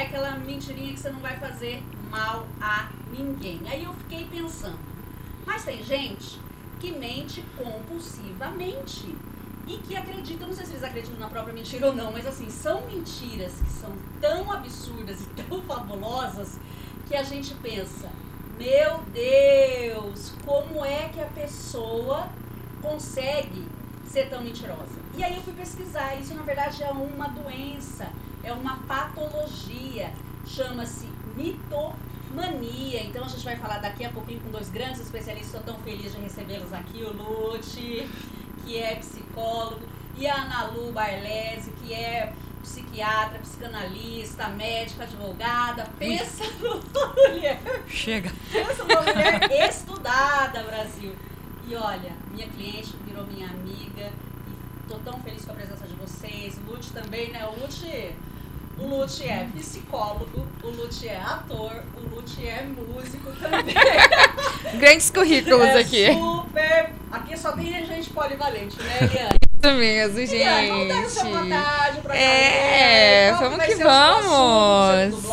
aquela mentirinha que você não vai fazer mal a ninguém. Aí eu fiquei pensando, mas tem gente que mente compulsivamente e que acredita, não sei se eles acreditam na própria mentira ou não, mas assim, são mentiras que são tão absurdas e tão fabulosas que a gente pensa, meu Deus, como é que a pessoa consegue ser tão mentirosa? E aí eu fui pesquisar, isso na verdade é uma doença, é uma patologia, chama-se mitomania. Então a gente vai falar daqui a pouquinho com dois grandes especialistas, estou tão feliz de recebê-los aqui, o Lute, que é psicólogo, e a Analu Barlese, que é psiquiatra, psicanalista, médica, advogada. Pensa numa mulher. Chega. Pensa numa mulher estudada, Brasil. E olha, minha cliente virou minha amiga. E tô tão feliz com a presença de vocês. O Lute também, né? O Lute é psicólogo, o Lute é ator, o Lute é músico também. Grandes currículos aqui. Super. Aqui só tem gente polivalente, né, Eliane? Isso mesmo, gente. Eliane, vamos dar o seu boa tarde pra vamos que vamos.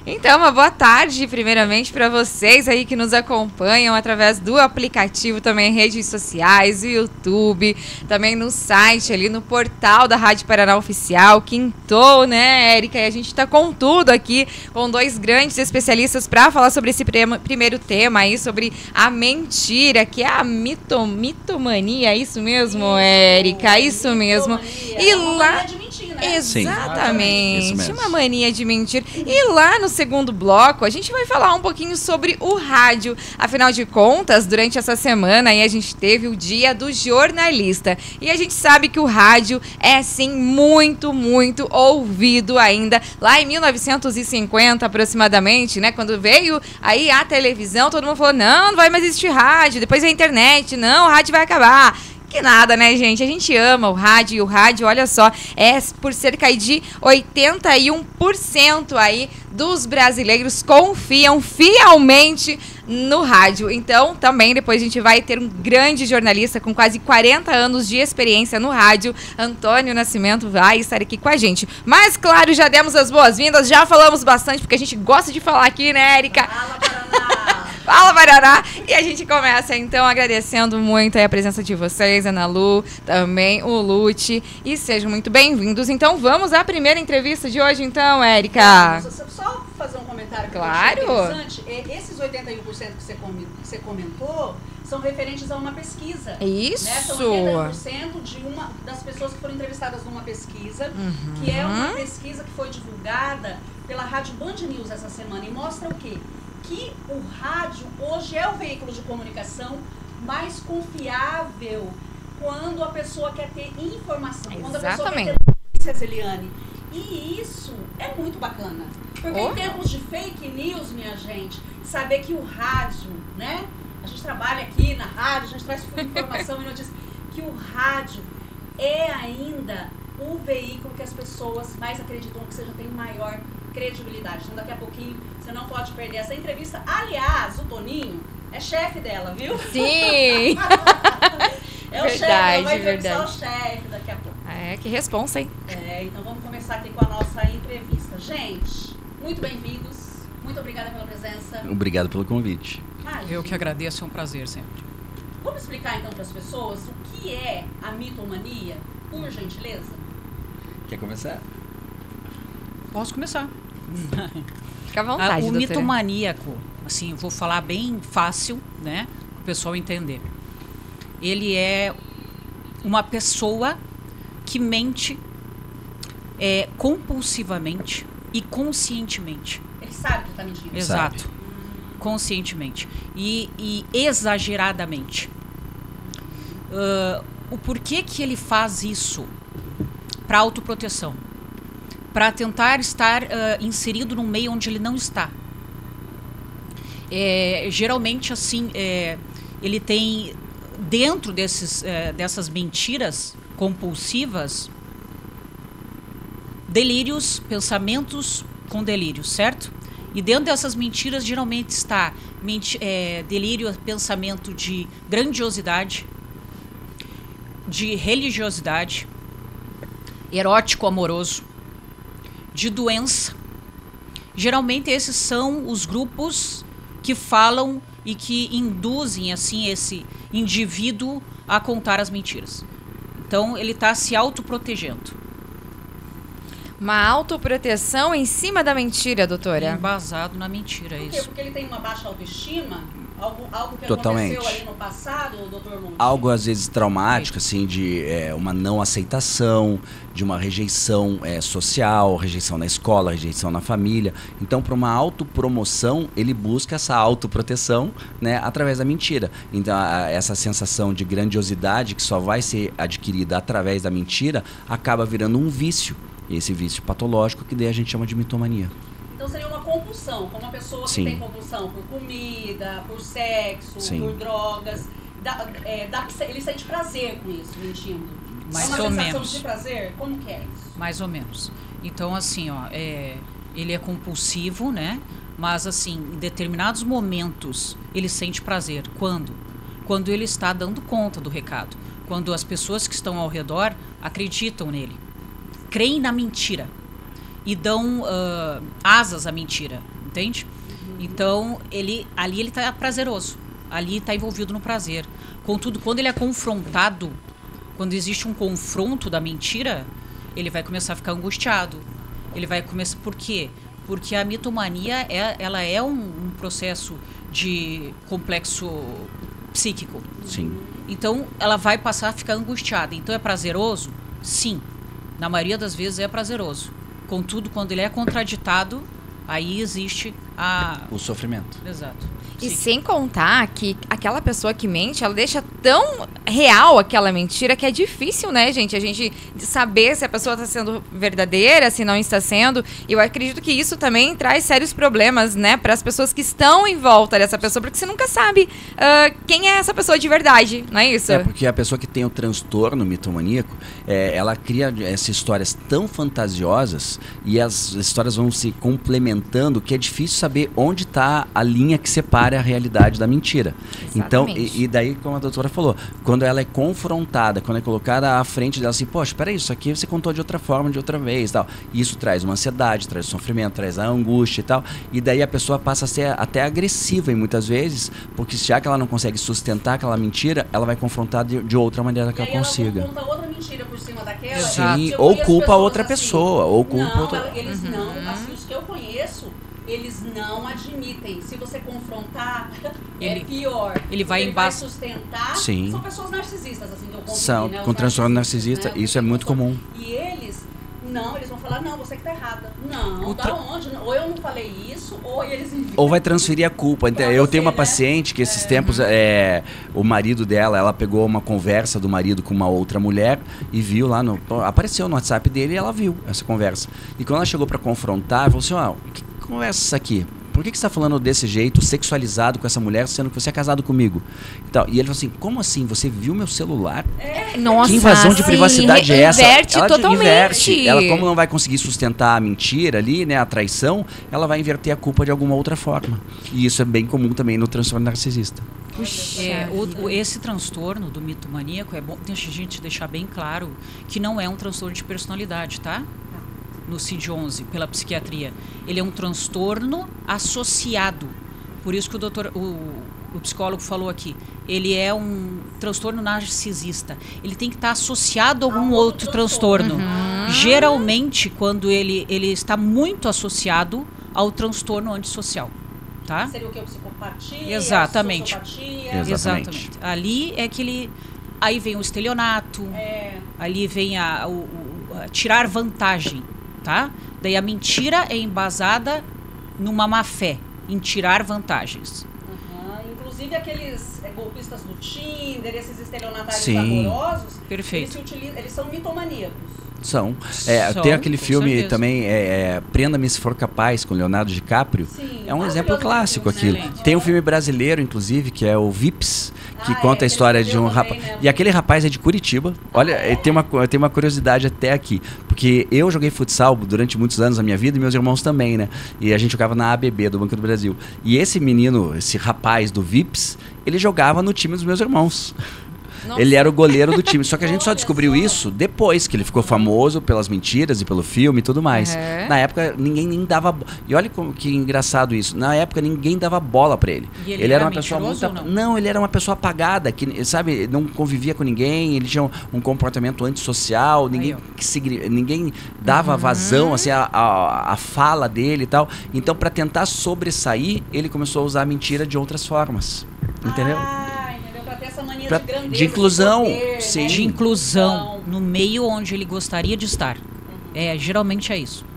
Então, uma boa tarde, primeiramente, para vocês aí que nos acompanham através do aplicativo, também redes sociais, o YouTube, também no site ali, no portal da Rádio Paraná Oficial, quintou, né, Érica? E a gente tá com tudo aqui, com dois grandes especialistas para falar sobre esse primeiro tema aí, sobre a mentira, que é a mitomania, é isso mesmo, Érica? Isso mesmo. E lá... Exatamente, Sim, uma mania de mentir. E lá no segundo bloco, a gente vai falar um pouquinho sobre o rádio. Afinal de contas, durante essa semana aí a gente teve o Dia do Jornalista. E a gente sabe que o rádio é, sim, muito, muito ouvido ainda. Lá em 1950, aproximadamente, né? Quando veio aí a televisão, todo mundo falou, não vai mais existir rádio. Depois a internet, não, o rádio vai acabar. Que nada, né, gente? A gente ama o rádio e o rádio, olha só, é por cerca de 81% aí dos brasileiros confiam fielmente no rádio. Então, também depois a gente vai ter um grande jornalista com quase 40 anos de experiência no rádio, Antônio Nascimento, vai estar aqui com a gente. Mas, claro, já demos as boas-vindas, já falamos bastante, porque a gente gosta de falar aqui, né, Érica? Fala, Paraná! Fala, Paraná! E a gente começa, então, agradecendo muito a presença de vocês, Ana Lu, também o Lute, e sejam muito bem-vindos. Então, vamos à primeira entrevista de hoje, então, Érica. Só fazer um comentário que claro. eu achei interessante. Esses 81% que você comentou são referentes a uma pesquisa. Isso! Né? São 81% de uma das pessoas que foram entrevistadas numa pesquisa, que é uma pesquisa que foi divulgada pela Rádio Band News essa semana, e mostra o quê? Que o rádio hoje é o veículo de comunicação mais confiável quando a pessoa quer ter informação. Quando a pessoa quer ter notícias, Eliane. E isso é muito bacana. Porque em tempos de fake news, minha gente, saber que o rádio, né? A gente trabalha aqui na rádio, a gente traz informação e notícia. Que o rádio é ainda o veículo que as pessoas mais acreditam que seja tem maior credibilidade. Então daqui a pouquinho você não pode perder essa entrevista. Aliás, o Toninho é chefe dela, viu? Sim! É o chefe, ela vai entrevistar o chefe daqui a pouco. É, que responsa, hein? Então vamos começar aqui com a nossa entrevista. Gente, muito bem-vindos. Muito obrigada pela presença. Obrigado pelo convite. Eu que agradeço, é um prazer sempre. Vamos explicar então para as pessoas o que é a mitomania, por gentileza? Quer começar? Posso começar. Fica à vontade, o doutora. mitomaníaco, assim, vou falar bem fácil, né, para o pessoal entender. Ele é uma pessoa que mente compulsivamente e conscientemente. Ele sabe que está mentindo. Exato. Conscientemente. E exageradamente. O porquê que ele faz isso? Para autoproteção. Para tentar estar inserido num meio onde ele não está. Geralmente, assim, ele tem, dentro dessas mentiras compulsivas, delírios, pensamentos com delírios, certo? E dentro dessas mentiras, geralmente está delírio, pensamento de grandiosidade, de religiosidade, erótico amoroso, de doença, Geralmente esses são os grupos que falam e que induzem assim esse indivíduo a contar as mentiras. Então ele está se autoprotegendo. Uma autoproteção em cima da mentira, doutora. Embasado na mentira, Por quê? isso. Porque ele tem uma baixa autoestima? Algo que Totalmente. aconteceu ali no passado, doutor Lund? Algo às vezes traumático, assim, de uma não aceitação, de uma rejeição social, rejeição na escola, rejeição na família. Então, para uma autopromoção, ele busca essa autoproteção, né, através da mentira. Então, essa sensação de grandiosidade que só vai ser adquirida através da mentira acaba virando um vício. Esse vício patológico que daí a gente chama de mitomania. Então seria uma compulsão, como uma pessoa que Sim. tem compulsão por comida, por sexo, Sim. por drogas. Ele sente prazer com isso, mentindo. Mais é ou uma sensação menos. de prazer? Como que é isso? Mais ou menos. Então, assim, ó, ele é compulsivo, né? Mas, assim, em determinados momentos, ele sente prazer. Quando? Quando ele está dando conta do recado. Quando as pessoas que estão ao redor acreditam nele. Creem na mentira. E dão asas à mentira. Entende? Então, ali ele está prazeroso. Ali está envolvido no prazer. Contudo, quando ele é confrontado, quando existe um confronto da mentira, ele vai começar a ficar angustiado. Ele vai começar... Por quê? Porque a mitomania ela é um processo de complexo psíquico. Sim. Então, ela vai passar a ficar angustiada. Então, é prazeroso? Sim. Na maioria das vezes é prazeroso. Contudo, quando ele é contraditado, aí existe o sofrimento. Exato. E sem contar que aquela pessoa que mente, ela deixa tão real aquela mentira que é difícil, né, gente? A gente saber se a pessoa está sendo verdadeira, se não está sendo. E eu acredito que isso também traz sérios problemas, né, para as pessoas que estão em volta dessa pessoa, porque você nunca sabe quem é essa pessoa de verdade, não é isso? É, porque a pessoa que tem o transtorno mitomaníaco, ela cria essas histórias tão fantasiosas e as histórias vão se complementando que é difícil saber onde está a linha que separa a realidade da mentira. Então, e daí, como a doutora falou, quando ela é confrontada, quando é colocada à frente dela assim, poxa, peraí, isso aqui você contou de outra forma, de outra vez, tal. Isso traz uma ansiedade, traz sofrimento, traz a angústia e tal. E daí a pessoa passa a ser até agressiva em muitas vezes, porque já que ela não consegue sustentar aquela mentira, ela vai confrontar de outra maneira que ela consiga. Ela conta outra mentira por cima daquela. Sim, ou culpa outra pessoa, ou culpa não, outra... Eles não, assim, os que eu conheço, eles não admitem. Se você confrontar, é pior. Ele vai sustentar. Sim. São pessoas narcisistas, assim, que eu convivi, São, né? com transtorno narcisista, isso é muito comum. E eles vão falar, não, você que tá errada. Não, da onde? Ou eu não falei isso, ou eles... Ou vai transferir a culpa. Eu tenho uma paciente que esses tempos, o marido dela, ela pegou uma conversa do marido com uma outra mulher e viu lá, apareceu no WhatsApp dele e ela viu essa conversa. E quando ela chegou para confrontar, ela falou assim, que conversa isso aqui? Por que você está falando desse jeito, sexualizado com essa mulher, sendo que você é casado comigo? E ele falou assim, como assim? Você viu meu celular? Nossa, que invasão de privacidade é essa? Inverte totalmente. Inverte. Ela, como não vai conseguir sustentar a mentira ali, né, a traição, ela vai inverter a culpa de alguma outra forma. E isso é bem comum também no transtorno narcisista. Esse transtorno do mitomaníaco, é bom a gente deixar bem claro que não é um transtorno de personalidade, tá? No CID-11, pela psiquiatria. Ele é um transtorno associado. Por isso que o psicólogo falou aqui. Ele é um transtorno narcisista. Ele tem que estar associado a algum outro transtorno. Geralmente, quando ele está muito associado ao transtorno antissocial. Tá? Seria o que? Psicopatia? Exatamente. Exatamente. Ali é que ele... Aí vem o estelionato. Ali vem a tirar vantagem. Tá? Daí a mentira é embasada numa má fé, em tirar vantagens. Inclusive aqueles golpistas do Tinder, esses estelionatários Sim. amorosos, Perfeito. Eles são mitomaníacos. São. Tem aquele filme certeza. Também, Prenda-me se for capaz, com Leonardo DiCaprio. Sim, é um exemplo clássico aquilo. Tem um filme brasileiro, inclusive, que é o Vips, que conta a história de um rapaz. Né? E aquele rapaz é de Curitiba. Olha, tem uma curiosidade até aqui. Porque eu joguei futsal durante muitos anos da minha vida e meus irmãos também, né? E a gente jogava na ABB, do Banco do Brasil. E esse menino, esse rapaz do Vips, ele jogava no time dos meus irmãos. Nossa. Ele era o goleiro do time. Só que a gente só descobriu isso depois que ele ficou famoso pelas mentiras e pelo filme e tudo mais. Na época, ninguém nem dava... E olha que engraçado isso. Na época, ninguém dava bola pra ele. E ele era era uma pessoa muito... não, ele era uma pessoa apagada, que, sabe, não convivia com ninguém, ele tinha um comportamento antissocial, ninguém dava vazão, assim, a fala dele e tal. Então, pra tentar sobressair, ele começou a usar a mentira de outras formas. Entendeu? Entendeu? Pra ter essa mania de grandeza, de inclusão. poder, sim. né? De inclusão no meio onde ele gostaria de estar. Geralmente é isso.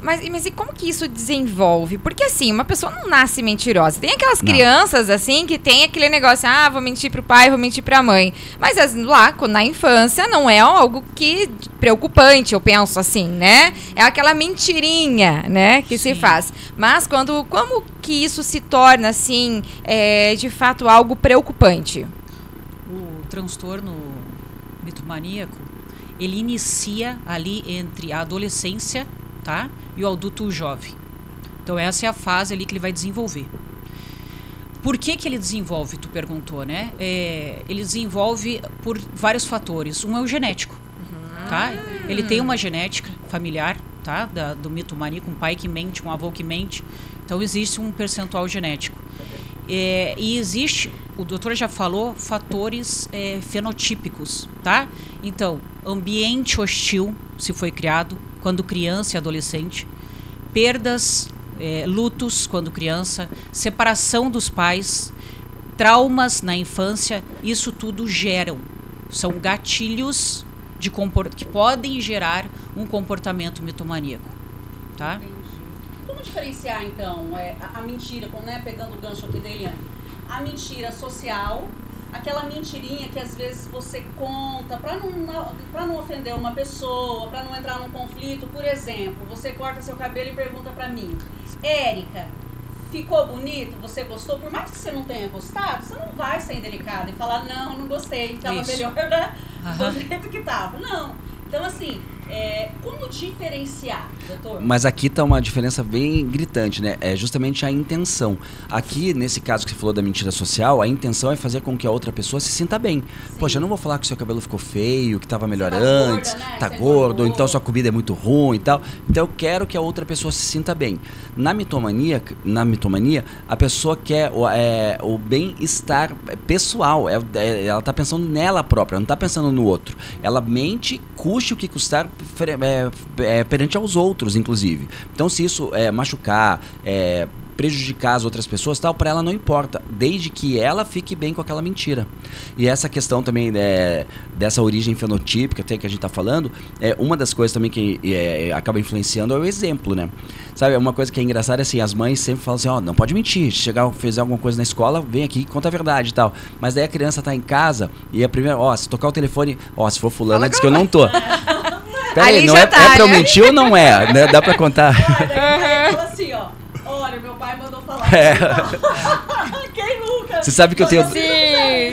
Mas e como que isso desenvolve? Porque assim, uma pessoa não nasce mentirosa. Tem aquelas crianças assim que tem aquele negócio, vou mentir pro pai, vou mentir pra mãe. Mas lá, na infância, não é algo que preocupante, eu penso assim, né? É aquela mentirinha, né, que se faz. Mas como que isso se torna assim, de fato, algo preocupante? O transtorno mitomaníaco, ele inicia ali entre a adolescência, tá? E o adulto jovem. Então essa é a fase ali que ele vai desenvolver. Por que ele desenvolve, tu perguntou, né? Ele desenvolve por vários fatores. Um é o genético, tá? Ele tem uma genética familiar, tá? Do mitomaníaco, um pai que mente, um avô que mente. Então existe um percentual genético. E existe, o doutor já falou, fatores fenotípicos, tá? Então, ambiente hostil, se foi criado, quando criança e adolescente, perdas, lutos quando criança, separação dos pais, traumas na infância, isso tudo são gatilhos que podem gerar um comportamento mitomaníaco, tá? Entendi. Como diferenciar, então, a mentira, pegando o gancho aqui da Eliane, a mentira social, aquela mentirinha que às vezes você conta para não ofender uma pessoa, para não entrar num conflito. Por exemplo, você corta seu cabelo e pergunta para mim, Érica, ficou bonito? Você gostou? Por mais que você não tenha gostado, você não vai ser indelicada e falar, não gostei, estava melhor, né? Do jeito que estava. Não. Então, assim, como diferenciar, doutor? Mas aqui está uma diferença bem gritante, né? É justamente a intenção. Aqui, nesse caso que você falou da mentira social, a intenção é fazer com que a outra pessoa se sinta bem. Sim. Poxa, eu não vou falar que seu cabelo ficou feio, que estava melhor antes, tá gordo, então sua comida é muito ruim e tal. Então eu quero que a outra pessoa se sinta bem. Na mitomania, a pessoa quer o bem-estar pessoal. Ela está pensando nela própria, não está pensando no outro. Ela mente, custe o que custar, perante aos outros, inclusive. Então, se isso machucar, prejudicar as outras pessoas, tal, para ela não importa, desde que ela fique bem com aquela mentira. E essa questão também dessa origem fenotípica até que a gente está falando, uma das coisas também que acaba influenciando é o exemplo, né? Sabe, uma coisa que é engraçada é assim, as mães sempre falam assim, não pode mentir, fez alguma coisa na escola, vem aqui e conta a verdade e tal. Mas daí a criança tá em casa e a primeira, se tocar o telefone, se for fulana, diz que eu não tô. Peraí, não é pra eu mentir ou não é? Né? Dá pra contar? Fala assim, olha, meu pai mandou falar. Quem nunca? Você sabe que eu tenho...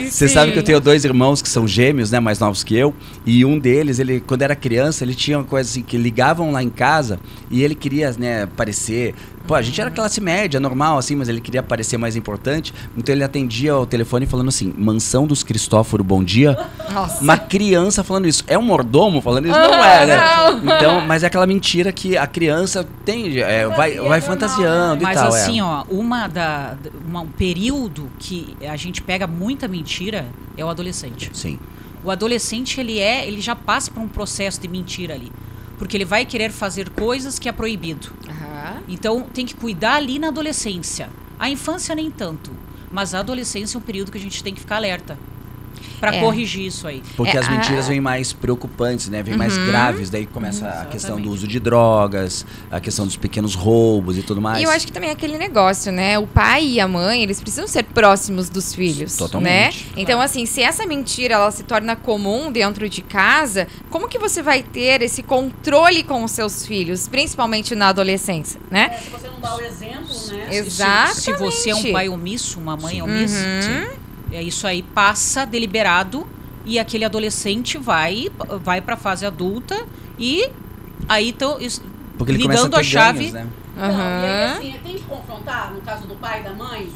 Você sabe que eu tenho 2 irmãos que são gêmeos, né, mais novos que eu, e um deles, ele, quando era criança, ele tinha uma coisa assim, que ligavam lá em casa e ele queria, né, parecer... Pô, a gente era classe média, normal, assim, mas ele queria parecer mais importante, então ele atendia o telefone falando assim, Mansão dos Cristóforo, bom dia. Nossa. Uma criança falando isso. É um mordomo falando isso? Não é, né? Não. Então, mas é aquela mentira que a criança tem, vai fantasiando mas e tal. Mas assim, um período que a gente pega muita mentira é o adolescente. Sim. O adolescente, ele já passa por um processo de mentira ali. Porque ele vai querer fazer coisas que é proibido. Então, tem que cuidar ali na adolescência. A infância nem tanto. Mas a adolescência é um período que a gente tem que ficar alerta. Para corrigir isso aí. Porque as mentiras vêm mais preocupantes, né? Vêm mais graves. Daí começa a questão do uso de drogas, a questão dos pequenos roubos e tudo mais. E eu acho que também é aquele negócio, né? O pai e a mãe, eles precisam ser próximos dos filhos. Totalmente. Né? Então, assim, se essa mentira ela se torna comum dentro de casa, como que você vai ter esse controle com os seus filhos, principalmente na adolescência, né? Se você não dá o exemplo, né? Exatamente. Se você é um pai omisso, uma mãe omissa, isso aí passa deliberado e aquele adolescente vai para a fase adulta e aí então Porque ele ligando começa a ter a chave. ganhos, né? Não, e aí, assim, tem que confrontar, no caso do pai e da mãe?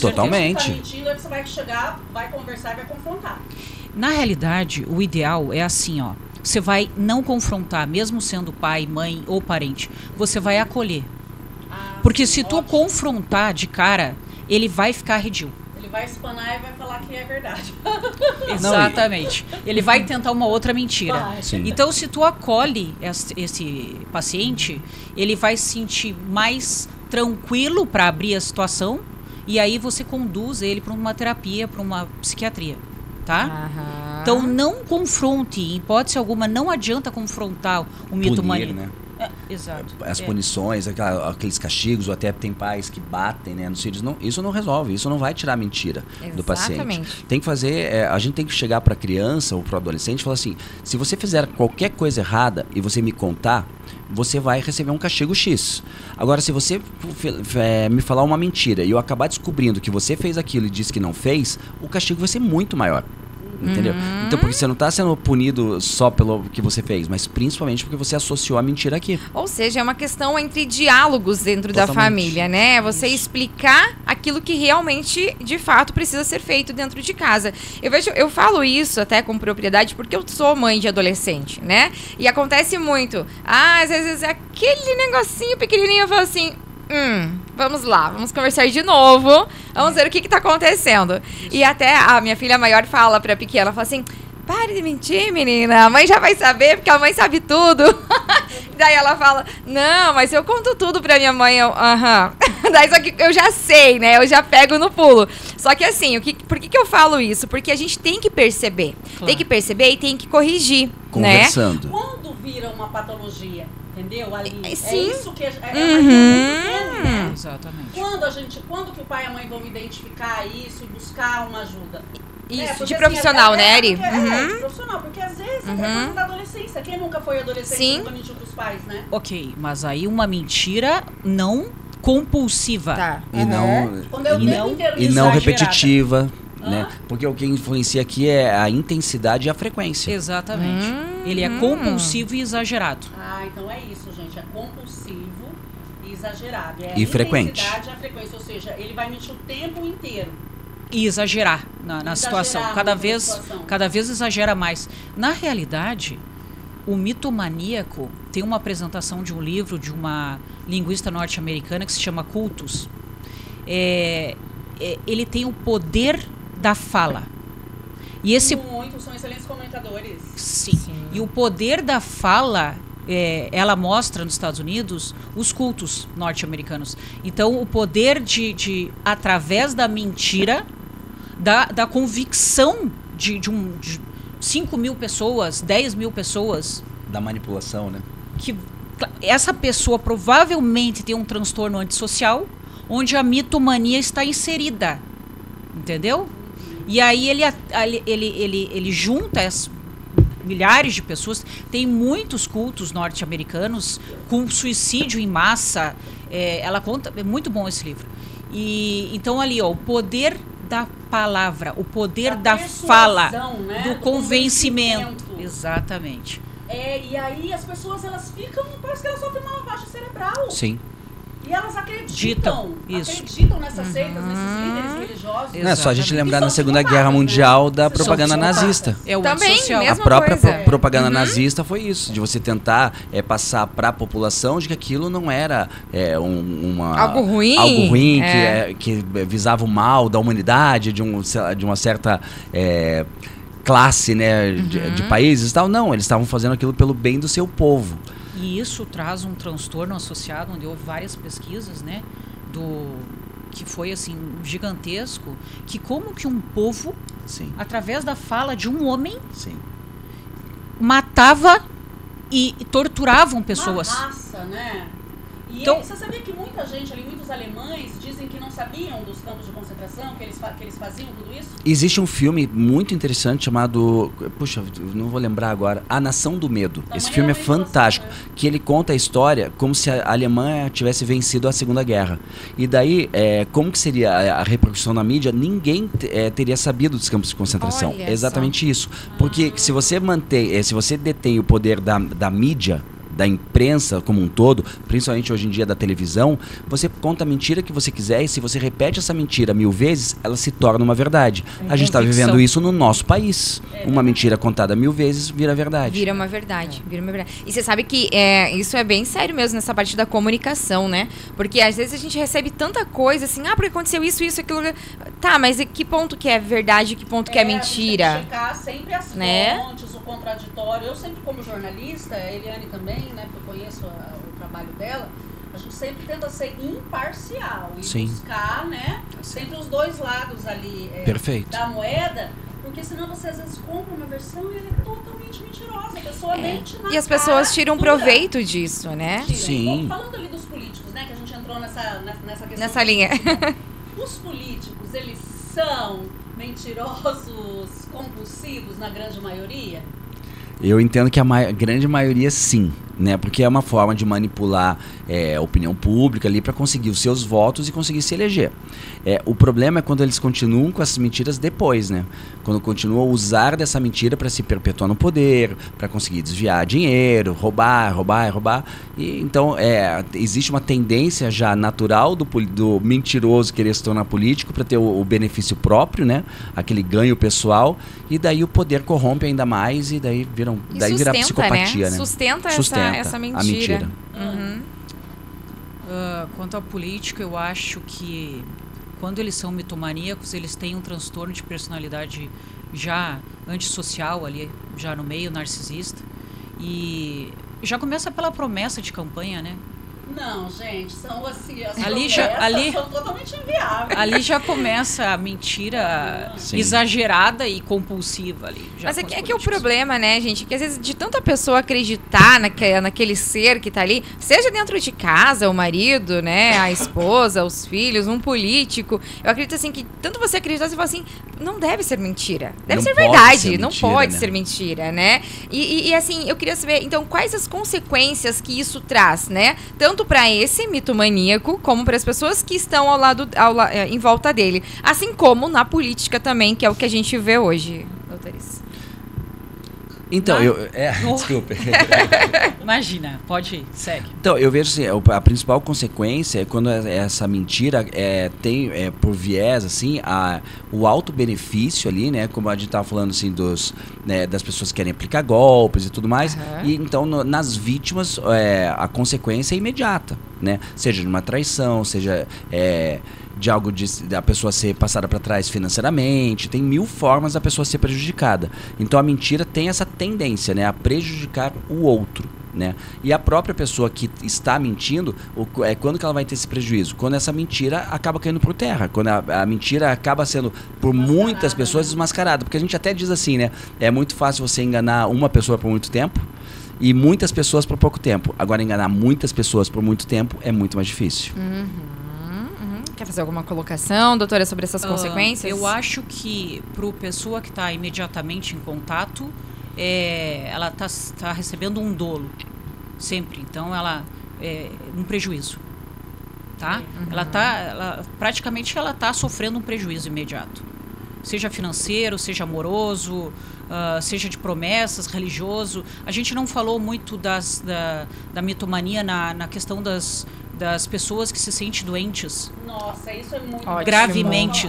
Totalmente. Se tá mentindo, aí você vai chegar, vai conversar e vai confrontar. Na realidade, o ideal é assim, ó. Você vai não confrontar, mesmo sendo pai, mãe ou parente. Você vai acolher. Porque se tu confrontar de cara, ele vai ficar arredio. Ele vai espanar e vai falar que é verdade. Exatamente. Ele vai tentar uma outra mentira. Sim. Então, se tu acolhe esse paciente, ele vai se sentir mais tranquilo para abrir a situação e aí você conduz ele para uma terapia, para uma psiquiatria, tá? Então, não confronte, em hipótese alguma, não adianta confrontar o mitomaníaco. Né? Exato. As punições, aqueles castigos, ou até tem pais que batem, né, nos filhos. Não, isso não resolve, isso não vai tirar a mentira do paciente. Tem que fazer, a gente tem que chegar para a criança ou para o adolescente e falar assim, se você fizer qualquer coisa errada e você me contar, você vai receber um castigo X. Agora, se você me falar uma mentira e eu acabar descobrindo que você fez aquilo e disse que não fez, o castigo vai ser muito maior. Entendeu? Então, porque você não está sendo punido só pelo que você fez, mas principalmente porque você associou a mentira aqui. Ou seja, é uma questão entre diálogos dentro da família, né? Você explicar aquilo que realmente, de fato, precisa ser feito dentro de casa. Eu falo isso até com propriedade porque eu sou mãe de adolescente, né? E acontece muito. Às vezes aquele negocinho pequenininho, eu falo assim... vamos lá, vamos conversar de novo. Vamos ver o que tá acontecendo. E até a minha filha maior fala pra pequena, fala assim, pare de mentir, menina, a mãe já vai saber, porque a mãe sabe tudo. Daí ela fala, não, mas eu conto tudo pra minha mãe. Daí só que eu já sei, né, eu já pego no pulo. Só que assim, por que eu falo isso? Porque a gente tem que perceber. Claro. Tem que perceber e tem que corrigir, conversando. Né? Quando vira uma patologia, entendeu? Ali, sim. É isso que né? Exatamente. Quando que o pai e a mãe vão identificar isso e buscar uma ajuda? Isso, porque, de profissional, assim, né, Eri? De profissional, porque às vezes é coisa da adolescência. Quem nunca foi adolescente e nunca mentiu pros pais, né? Ok, mas aí uma mentira não compulsiva. Tá. E não repetitiva. Né? Porque o que influencia aqui é a intensidade e a frequência. Exatamente. Ele é compulsivo e exagerado. Então é isso, gente. É compulsivo e exagerado. É e frequente. A intensidade e a frequência, ou seja, ele vai mentir o tempo inteiro. E exagerar na situação. Cada vez exagera mais. Na realidade, o mitomaníaco tem uma apresentação de um livro de uma linguista norte-americana que se chama Cultus. Ele tem o poder da fala. E São excelentes comunicadores. Sim. E o poder da fala, ela mostra nos Estados Unidos os cultos norte-americanos. Então, o poder de através da mentira, da convicção de 5 mil pessoas, 10 mil pessoas. Da manipulação, né? Que essa pessoa provavelmente tem um transtorno antissocial, onde a mitomania está inserida. Entendeu? E aí ele junta as milhares de pessoas. Tem muitos cultos norte-americanos com suicídio em massa. Ela conta, é muito bom esse livro. E então ali, ó, o poder da palavra, o poder da fala, né? Do convencimento. Exatamente. E aí as pessoas, elas ficam, parece que elas sofrem uma lavagem cerebral. Sim. E elas acreditam nessas seitas, nesses líderes religiosos. Não é só a gente lembrar na Segunda Guerra Mundial da propaganda nazista. O também, social. A própria propaganda nazista foi isso, de você tentar passar para a população de que aquilo não era algo ruim, que visava o mal da humanidade, de uma certa classe, né, de países e tal. Não, eles estavam fazendo aquilo pelo bem do seu povo. E isso traz um transtorno associado, onde houve várias pesquisas, né, que foi assim gigantesco, que como que um povo, através da fala de um homem, matava e torturavam pessoas. Uma raça, né? E então, você sabia que muita gente ali, muitos alemães, dizem que não sabiam dos campos de concentração, que eles faziam tudo isso? Existe um filme muito interessante chamado, puxa, não vou lembrar agora, A Nação do Medo. Esse filme é fantástico, que ele conta a história como se a Alemanha tivesse vencido a Segunda Guerra. E daí, como que seria a repercussão na mídia? Ninguém teria sabido dos campos de concentração. É exatamente isso. Porque se você detém o poder da mídia, da imprensa como um todo, principalmente hoje em dia da televisão, você conta a mentira que você quiser e se você repete essa mentira 1000 vezes, ela se torna uma verdade. A gente está vivendo isso no nosso país. Uma mentira contada 1000 vezes vira verdade. Vira uma verdade, vira uma verdade. E você sabe que isso é bem sério mesmo nessa parte da comunicação, né? Porque às vezes a gente recebe tanta coisa assim, porque aconteceu isso, aquilo. Tá, mas que ponto que é verdade, que ponto que é mentira? A gente tem que checar sempre as fontes, o contraditório. Eu sempre, como jornalista, a Eliane também, né? Porque eu conheço o trabalho dela, a gente sempre tenta ser imparcial e buscar, né? Sempre os dois lados ali da moeda. Porque senão você às vezes compra uma versão e ela é totalmente mentirosa. A pessoa mente na E as pessoas tiram proveito disso, né? Sim. Falando ali dos políticos, né? Que a gente entrou nessa questão. Nessa linha. Os políticos, eles são mentirosos, compulsivos na grande maioria? Eu entendo que a grande maioria sim, né? Porque é uma forma de manipular a opinião pública ali para conseguir os seus votos e conseguir se eleger. O problema é quando eles continuam com essas mentiras depois, né? Quando continuam a usar dessa mentira para se perpetuar no poder, para conseguir desviar dinheiro, roubar. E, então, existe uma tendência já natural do mentiroso querer se tornar político para ter o benefício próprio, né? Aquele ganho pessoal. E daí o poder corrompe ainda mais e daí vira psicopatia, né? Sustenta essa mentira. A mentira. Uhum. Quanto à política, eu acho que quando eles são mitomaníacos, eles têm um transtorno de personalidade já antissocial ali, já no meio, narcisista. E já começa pela promessa de campanha, né? Não, gente, são assim, as promessas são totalmente inviáveis. Ali já começa a mentira exagerada e compulsiva ali. Mas é que é o problema, né, gente? Que às vezes de tanta pessoa acreditar naquele ser que tá ali, seja dentro de casa, o marido, né, a esposa, os filhos, um político, eu acredito assim que tanto você acreditar, você fala assim, não deve ser mentira. Deve ser verdade, não pode ser mentira, né? E assim, eu queria saber, então, quais as consequências que isso traz, né? Tanto para esse mitomaníaco, como para as pessoas que estão em volta dele. Assim como na política também, que é o que a gente vê hoje, doutora. Então, desculpa. Imagina, pode ir, segue. Então, eu vejo assim, a principal consequência é quando essa mentira tem, por viés, assim, o alto benefício ali, né? Como a gente estava falando, assim, das pessoas que querem aplicar golpes e tudo mais. E então, nas vítimas, a consequência é imediata, né? Seja de uma traição, seja de algo da pessoa ser passada para trás financeiramente, tem 1000 formas da pessoa ser prejudicada. Então a mentira tem essa tendência, né, a prejudicar o outro, né? E a própria pessoa que está mentindo, quando que ela vai ter esse prejuízo? Quando essa mentira acaba caindo por terra, quando a mentira acaba sendo por muitas pessoas desmascarada, porque a gente até diz assim, né, é muito fácil você enganar uma pessoa por muito tempo e muitas pessoas por pouco tempo. Agora enganar muitas pessoas por muito tempo é muito mais difícil. Quer fazer alguma colocação, doutora, sobre essas consequências? Eu acho que para a pessoa que está imediatamente em contato, ela está recebendo um dolo, sempre. Então, um prejuízo, tá? Praticamente ela está sofrendo um prejuízo imediato. Seja financeiro, seja amoroso, seja de promessas, religioso. A gente não falou muito da mitomania na questão das pessoas que se sentem doentes. Nossa, isso é muito gravemente.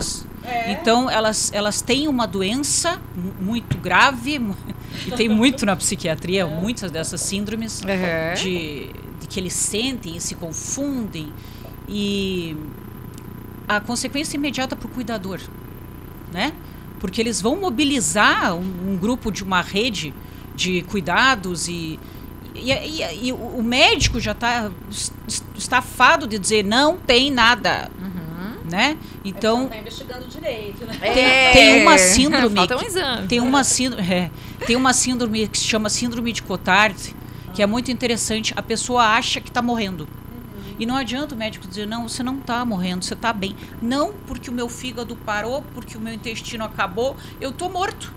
Então, elas têm uma doença muito grave, e tem muito na psiquiatria, muitas dessas síndromes, de que eles sentem e se confundem. E a consequência imediata para o cuidador, né? Porque eles vão mobilizar um grupo de uma rede de cuidados e o médico já está estafado de dizer não tem nada, né? Então está investigando direito, né? Tem uma síndrome. Falta um exame. Tem uma síndrome que se chama síndrome de Cotard, que é muito interessante. A pessoa acha que está morrendo. E não adianta o médico dizer, não, você não está morrendo, você está bem. Não, porque o meu fígado parou, porque o meu intestino acabou, eu estou morto.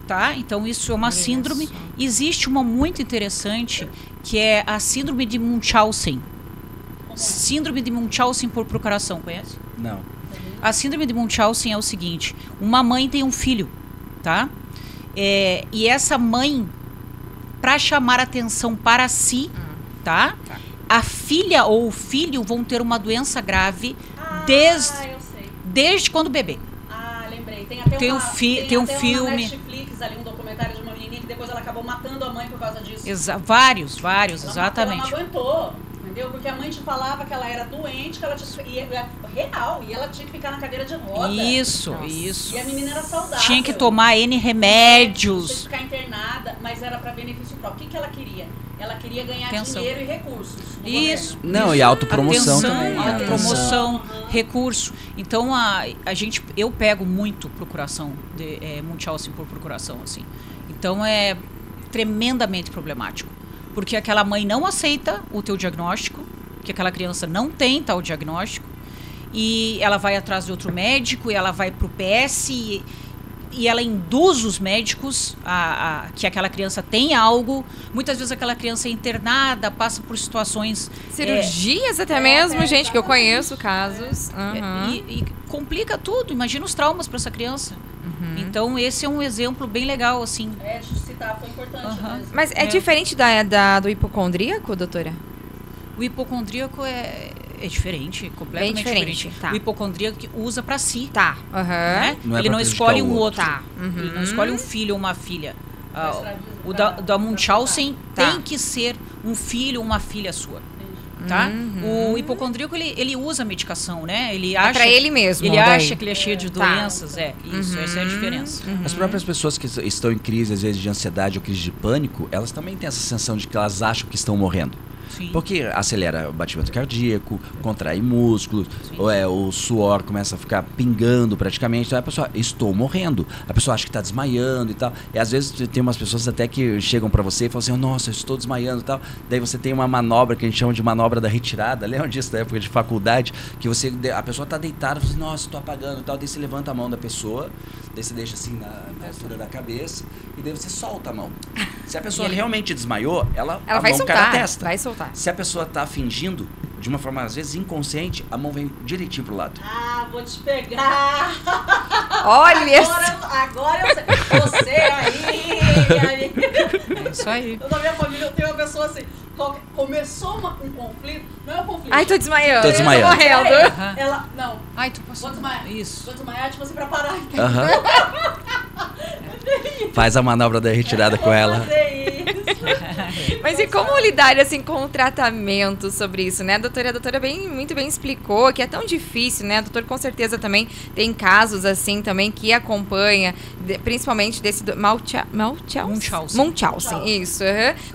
Tá? Então, isso é uma síndrome. Existe uma muito interessante, que é a síndrome de Munchausen. Síndrome de Munchausen por procuração, conhece? Não. A síndrome de Munchausen é o seguinte, uma mãe tem um filho, tá? E essa mãe, para chamar atenção para si, tá? A filha ou o filho vão ter uma doença grave desde quando bebê. Lembrei. Tem até tem um filme na Netflix ali, um documentário de uma menininha que depois ela acabou matando a mãe por causa disso. Vários, ela exatamente. Ela não aguentou, entendeu? Porque a mãe te falava que ela era doente, que ela tinha real, e ela tinha que ficar na cadeira de roda. Isso. E a menina era saudável. Tinha que tomar N remédios. Tinha que ficar internada, mas era para benefício próprio. O que ela queria? Ela queria ganhar dinheiro e recursos. Isso. Não, e autopromoção atenção, também. Autopromoção, recurso. Então, eu pego muito procuração, Munchausen por procuração, assim. Então, é tremendamente problemático. Porque aquela mãe não aceita o teu diagnóstico, que aquela criança não tem tal diagnóstico, e ela vai atrás de outro médico, e ela vai pro PS, e ela induz os médicos que aquela criança tem algo. Muitas vezes aquela criança é internada, passa por situações... Cirurgias até mesmo, gente, que eu conheço casos. E complica tudo. Imagina os traumas para essa criança. Então, esse é um exemplo bem legal, assim. De citar, foi importante mesmo. Mas é diferente do hipocondríaco, doutora? O hipocondríaco é diferente, completamente diferente. Tá. O hipocondríaco que usa para si. Tá. Né? Não ele não escolhe um outro. Tá. Ele não escolhe um filho ou uma filha. O da Munchausen tem que ser um filho ou uma filha sua. Tá? O hipocondríaco, ele usa a medicação, né? Ele acha, pra ele mesmo. Ele acha que ele é cheio de doenças. Essa é a diferença. As próprias pessoas que estão em crise, às vezes de ansiedade ou crise de pânico, elas também têm essa sensação de que elas acham que estão morrendo. Sim. Porque acelera o batimento cardíaco, contrai músculos, o suor começa a ficar pingando praticamente. Então a pessoa, estou morrendo. A pessoa acha que está desmaiando e tal. E às vezes tem umas pessoas até que chegam para você e falam assim, nossa, eu estou desmaiando e tal. Daí você tem uma manobra que a gente chama de manobra da retirada. Lembra disso da época de faculdade? Que a pessoa está deitada e fala assim, nossa, estou apagando e tal. Daí você levanta a mão da pessoa, daí você deixa assim na altura da cabeça e daí você solta a mão. Se a pessoa realmente desmaiou, ela vai mão soltar, cai na testa. vai soltar. Se a pessoa tá fingindo, de uma forma às vezes inconsciente, a mão vem direitinho pro lado. Vou te pegar! Olha! Agora eu sei. Você aí! É isso aí. Na minha família eu tenho uma pessoa assim, começou um conflito, não é um conflito. Ai, tô desmaiando. Tô desmaiando. Tô morrendo. Ela, não. Ai, tu passou. Vou desmaiar. Isso. Vou desmaiar, tipo assim, pra parar. Faz a manobra da retirada com ela. Mas e como lidar assim com o tratamento sobre isso, né? A doutora muito bem explicou que é tão difícil, né? A doutora com certeza também tem casos assim também que acompanha, principalmente desse Munchausen, isso.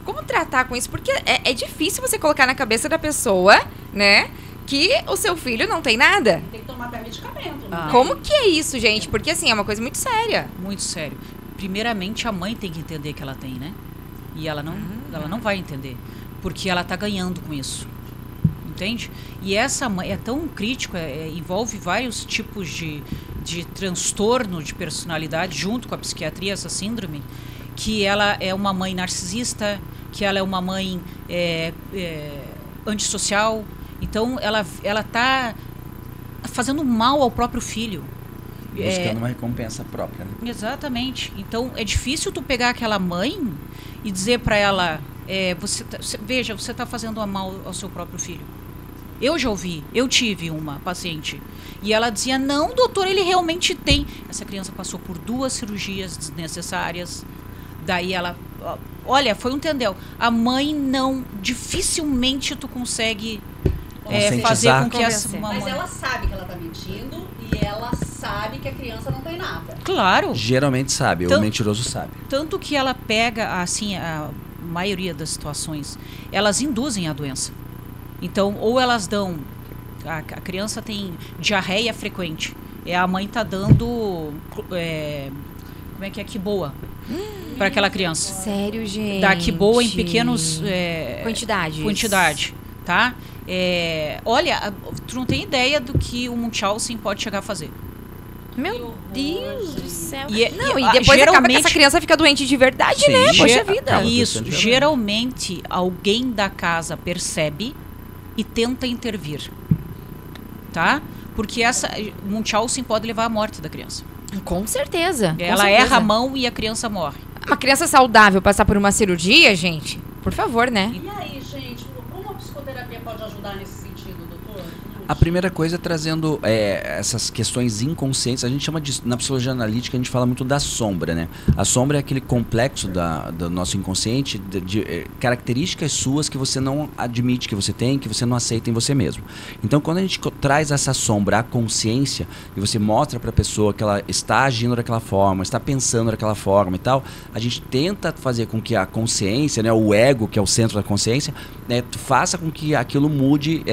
Como tratar com isso? Porque é difícil você colocar na cabeça da pessoa, né? Que o seu filho não tem nada. Tem que tomar até medicamento. Né? Como que é isso, gente? Porque assim, é uma coisa muito séria. Muito sério. Primeiramente, a mãe tem que entender que ela tem, né? E ela não vai entender. Porque ela tá ganhando com isso. Entende? E essa mãe é tão crítico, envolve vários tipos de transtorno de personalidade junto com a psiquiatria, essa síndrome, que ela é uma mãe narcisista, que ela é uma mãe antissocial. Então, ela tá fazendo mal ao próprio filho. Buscando uma recompensa própria, né? Exatamente. Então, é difícil tu pegar aquela mãe e dizer para ela, veja, você está fazendo mal ao seu próprio filho. Eu já ouvi, eu tive uma paciente. E ela dizia, não, doutor, ele realmente tem. Essa criança passou por 2 cirurgias desnecessárias. Daí ela, olha, foi um tendel. A mãe dificilmente tu consegue fazer com que essa mamãe... Mas ela sabe que ela está mentindo e ela sabe que a criança não tem nada. Claro. Geralmente sabe, o mentiroso sabe. Tanto que ela pega, assim, a maioria das situações, elas induzem a doença. Então, ou elas dão... A criança tem diarreia frequente. A mãe tá dando... como é que é? Quiboa. Para aquela criança. Sério, gente? Dá quiboa em pequenos... Quantidade, tá? Olha, tu não tem ideia do que o Munchausen pode chegar a fazer. Meu Deus do céu. E depois acaba que essa criança fica doente de verdade, sim, né? Poxa vida. Isso. Geralmente, alguém da casa percebe e tenta intervir. Tá? Porque essa Munchausen pode levar à morte da criança. Com certeza. Ela erra a mão e a criança morre. Uma criança saudável passar por uma cirurgia, gente, por favor, né? E aí, gente, como a psicoterapia pode ajudar nesse sentido, doutor? A primeira coisa é trazendo essas questões inconscientes. A gente chama na psicologia analítica, a gente fala muito da sombra, né? A sombra é aquele complexo do nosso inconsciente de características suas que você não admite que você tem, que você não aceita em você mesmo. Então, quando a gente traz essa sombra à consciência e você mostra para a pessoa que ela está agindo daquela forma, está pensando daquela forma e tal, a gente tenta fazer com que a consciência, né, o ego, que é o centro da consciência, né, faça com que aquilo mude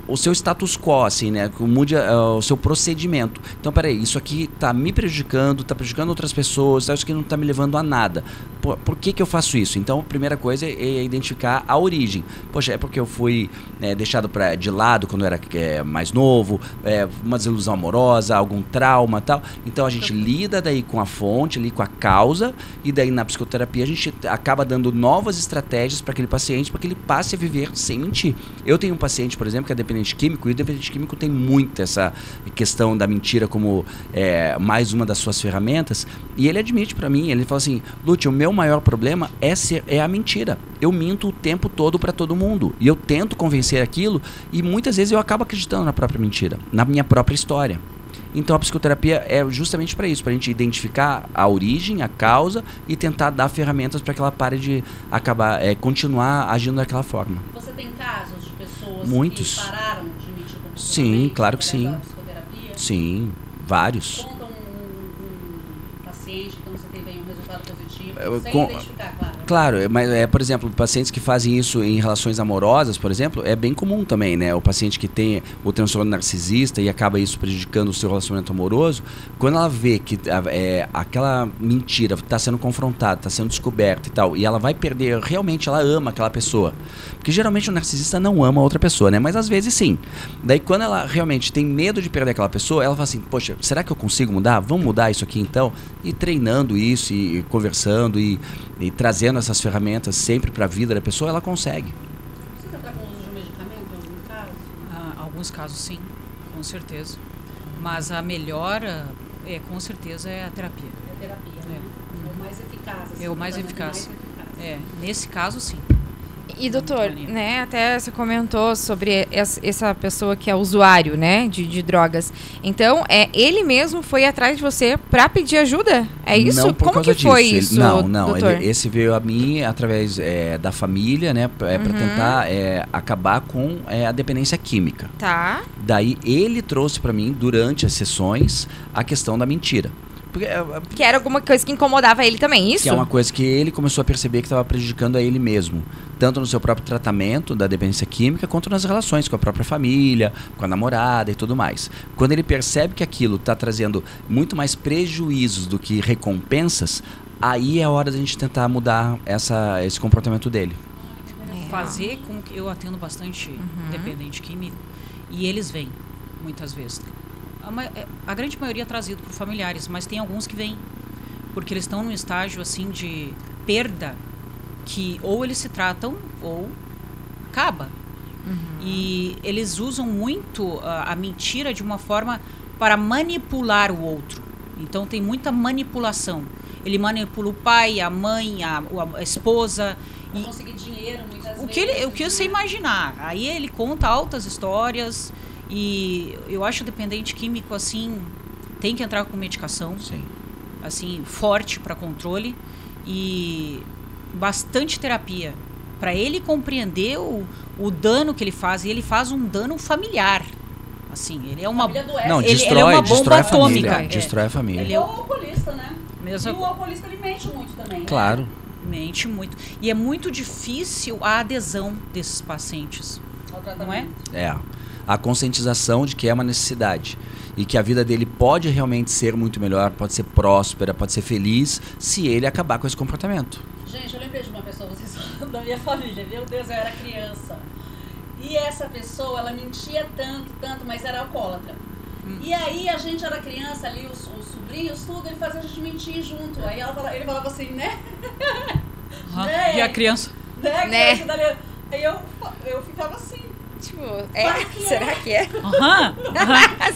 o seu status quo, assim, né? Mude o seu procedimento. Então, peraí, isso aqui tá me prejudicando, tá prejudicando outras pessoas, isso aqui não tá me levando a nada. Por que eu faço isso? Então, a primeira coisa é identificar a origem. Poxa, é porque eu fui deixado de lado quando eu era mais novo, uma desilusão amorosa, algum trauma e tal. Então, a gente lida daí com a fonte, ali com a causa, e daí na psicoterapia a gente acaba dando novas estratégias para aquele paciente, para que ele passe a viver sem mentir. Eu tenho um paciente, por exemplo, que é dependente químico, e o dependente químico tem muito essa questão da mentira como mais uma das suas ferramentas, e ele admite para mim, ele fala assim: Lúcio, o meu maior problema é a mentira. Eu minto o tempo todo para todo mundo, e eu tento convencer aquilo, e muitas vezes eu acabo acreditando na própria mentira, na minha própria história. Então a psicoterapia é justamente para isso, para a gente identificar a origem, a causa, e tentar dar ferramentas para que ela pare de continuar agindo daquela forma. Você tem casos de pessoas Muitos. que pararam de mentir compulsivamente? Sim, claro que sim. Da psicoterapia? Sim, vários. Conta um paciente, então você teve aí um resultado positivo, sem identificar, claro. Claro, mas por exemplo, pacientes que fazem isso em relações amorosas, por exemplo, é bem comum também, né? O paciente que tem o transtorno narcisista e acaba isso prejudicando o seu relacionamento amoroso, quando ela vê que aquela mentira está sendo confrontada, está sendo descoberta e tal, e ela vai perder, realmente ela ama aquela pessoa. Porque geralmente o narcisista não ama outra pessoa, né? Mas às vezes sim. Daí quando ela realmente tem medo de perder aquela pessoa, ela fala assim: poxa, será que eu consigo mudar? Vamos mudar isso aqui então? E treinando isso, e conversando, e trazendo essas ferramentas sempre para a vida da pessoa, ela consegue. Você está com o uso de medicamento em algum caso? Alguns casos sim, com certeza. Mas a melhora, com certeza, é a terapia. É a terapia, né? É o mais eficaz. Assim, É o mais eficaz. Nesse caso, sim. E doutor, né, até você comentou sobre essa pessoa que é usuário, né, de drogas. Então, ele mesmo foi atrás de você para pedir ajuda? É isso? Não, por Como causa que foi disso. isso, Não. doutor? Esse veio a mim através da família, né, para tentar acabar com a dependência química. Tá. Daí ele trouxe para mim, durante as sessões, a questão da mentira. Que era alguma coisa que incomodava ele também, isso? Que é uma coisa que ele começou a perceber que estava prejudicando a ele mesmo. Tanto no seu próprio tratamento da dependência química, quanto nas relações com a própria família, com a namorada e tudo mais. Quando ele percebe que aquilo está trazendo muito mais prejuízos do que recompensas, aí é a hora da gente tentar mudar esse comportamento dele. Fazer com que eu atendo bastante dependente químico, e eles vêm, muitas vezes. A grande maioria é trazido por familiares, mas tem alguns que vêm porque eles estão num estágio assim de perda, que ou eles se tratam ou acaba. E eles usam muito a mentira de uma forma para manipular o outro. Então tem muita manipulação. Ele manipula o pai, a mãe, a esposa. Para conseguir dinheiro, muitas vezes. O que você imaginar. Aí ele conta altas histórias. E eu acho o dependente químico, assim, tem que entrar com medicação. Sim. Assim, forte para controle. E bastante terapia. Para ele compreender o dano que ele faz. E ele faz um dano familiar. Assim, ele é uma... Não, ele é uma bomba atômica. Destrói a família. Ele é o alcoolista, né? Mesmo... E o alcoolista, ele mente muito também. Claro. Né? Mente muito. E é muito difícil a adesão desses pacientes. Não é? A conscientização de que é uma necessidade e que a vida dele pode realmente ser muito melhor, pode ser próspera, pode ser feliz, se ele acabar com esse comportamento. Gente, eu lembrei de uma pessoa, vocês da minha família, meu Deus, eu era criança. E essa pessoa, ela mentia tanto, mas era alcoólatra. E aí a gente era criança ali, os sobrinhos, tudo, ele fazia a gente mentir junto. Aí ele falava assim, né? E a criança? Né? Aí eu ficava assim. Tipo, será que é?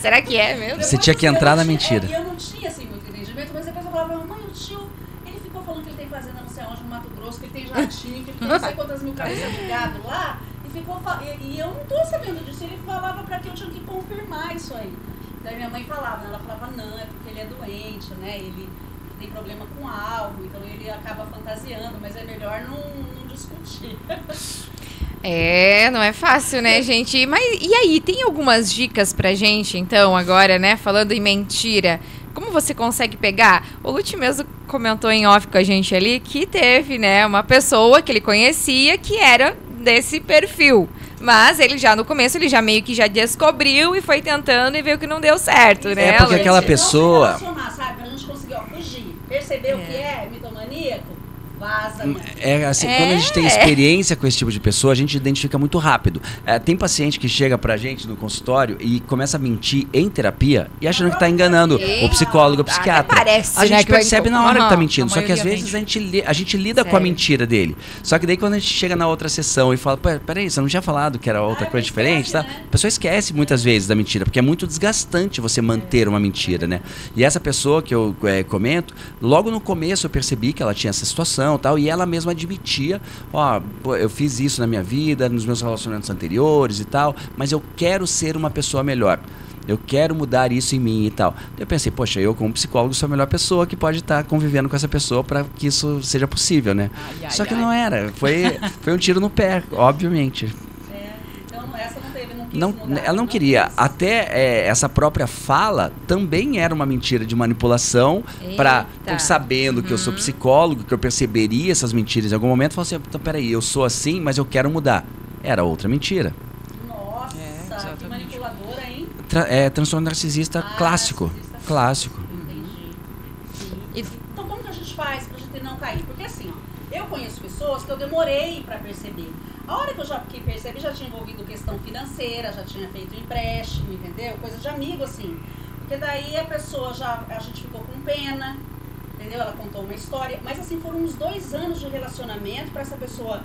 Será que é mesmo? Você tinha que entrar na mentira. E eu não tinha assim muito entendimento, mas depois eu falava, mãe, o tio, ele ficou tem fazenda não sei onde, no Mato Grosso, que ele tem jatinho, que ele tem não sei quantas mil cabeças de gado lá. E eu não tô sabendo disso. Ele falava pra que eu tinha que confirmar isso aí. Daí minha mãe falava, ela falava, não, é porque ele é doente, né? Ele tem problema com álcool, então ele acaba fantasiando, mas é melhor não discutir. Não é fácil, né, gente? Mas e aí, tem algumas dicas pra gente, então, agora, né? Falando em mentira, como você consegue pegar? O Lúcio mesmo comentou em off com a gente ali que teve, né, uma pessoa que ele conhecia que era desse perfil. Mas ele já no começo, ele já meio que já descobriu e foi tentando e viu que não deu certo, né? É porque aquela pessoa... Não se relacionar, sabe? Pra gente conseguir fugir. Perceber o que é mitomaníaco? Vaza, mano. Quando a gente tem experiência com esse tipo de pessoa, a gente identifica muito rápido. Tem paciente que chega pra gente no consultório e começa a mentir em terapia e achando que tá enganando o psicólogo, o psiquiatra. Parece, a gente que percebe na hora que tá mentindo, só que às maioria vezes a gente lida com a mentira dele. Só que daí quando a gente chega na outra sessão e fala, peraí, você não tinha falado que era outra coisa diferente, tá? Né? A pessoa esquece muitas vezes da mentira, porque é muito desgastante você manter uma mentira, né? E essa pessoa que eu comento, logo no começo eu percebi que ela tinha essa situação e tal, e ela mesma admitia, eu fiz isso na minha vida, nos meus relacionamentos anteriores e tal, mas eu quero ser uma pessoa melhor. Eu quero mudar isso em mim e tal. Eu pensei, poxa, eu como psicólogo sou a melhor pessoa que pode estar convivendo com essa pessoa para que isso seja possível, né? Só que não era. Foi um tiro no pé, obviamente. Então essa não teve, não quis Não, mudar, ela não queria. quis. Até essa própria fala também era uma mentira de manipulação, sabendo que eu sou psicólogo, que eu perceberia essas mentiras em algum momento, falou assim, então peraí, eu sou assim, mas eu quero mudar. Era outra mentira. Nossa, que manipuladora, hein? Transtorno narcisista clássico. Narcisista. Clássico. Entendi. Então como que a gente faz pra gente não cair? Porque assim, eu conheço pessoas que eu demorei pra perceber. A hora que eu percebi, já tinha envolvido questão financeira, já tinha feito empréstimo, entendeu? Coisa de amigo, assim. Porque daí a gente ficou com pena, entendeu? Ela contou uma história. Mas assim, foram uns 2 anos de relacionamento pra essa pessoa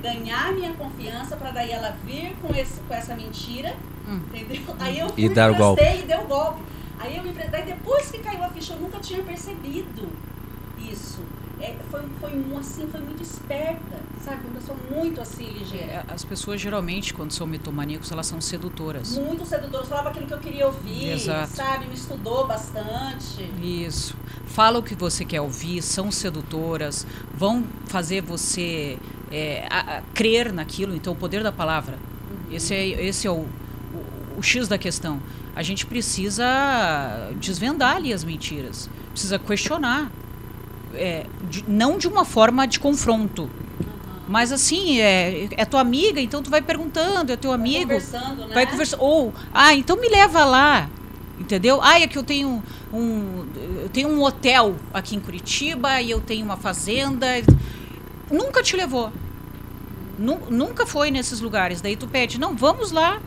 ganhar minha confiança, pra daí ela vir com essa mentira, entendeu? Aí eu fui, dar o golpe. e deu o golpe. Aí eu daí depois que caiu a ficha, eu nunca tinha percebido isso. Foi muito esperta, sabe? Uma pessoa muito assim, ligeira. As pessoas geralmente, quando são mitomaníacos, elas são sedutoras. Muito sedutoras, falava aquilo que eu queria ouvir, Exato. sabe? Me estudou bastante. Isso. Fala o que você quer ouvir, são sedutoras, vão fazer você crer naquilo. Então, o poder da palavra. Esse é o X da questão. A gente precisa desvendar ali as mentiras. Precisa questionar. Não de uma forma de confronto. Mas assim, é tua amiga, então tu vai perguntando, é teu amigo. Conversando, né? Vai conversando. Ou, então me leva lá. Entendeu? É que eu tenho um hotel aqui em Curitiba e eu tenho uma fazenda. Nunca te levou. Nunca foi nesses lugares. Daí tu pede, não, vamos lá.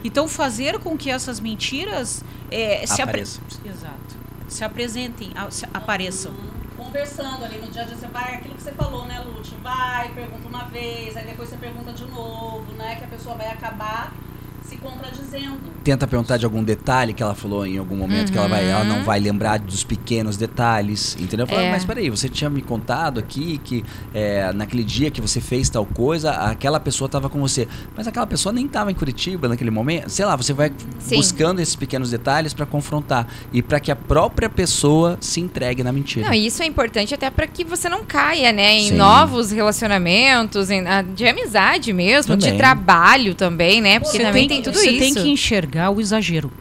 Então fazer com que essas mentiras se apresentem, apareçam. Conversando ali no dia a dia, você vai, aquilo que você falou, né, Lúcio? Vai, pergunta uma vez, aí depois você pergunta de novo, né? Que a pessoa vai acabar se contradizendo. Tenta perguntar de algum detalhe que ela falou em algum momento, que ela não vai lembrar dos pequenos detalhes, entendeu? Fala, mas peraí, você tinha me contado aqui que naquele dia que você fez tal coisa, aquela pessoa estava com você, mas aquela pessoa nem estava em Curitiba naquele momento. Sei lá, você vai buscando esses pequenos detalhes para confrontar e para que a própria pessoa se entregue na mentira. Não, isso é importante até para que você não caia, né, em novos relacionamentos, de amizade mesmo, de trabalho também, né? Porque também tem tudo isso. Você tem que enxergar o exagero,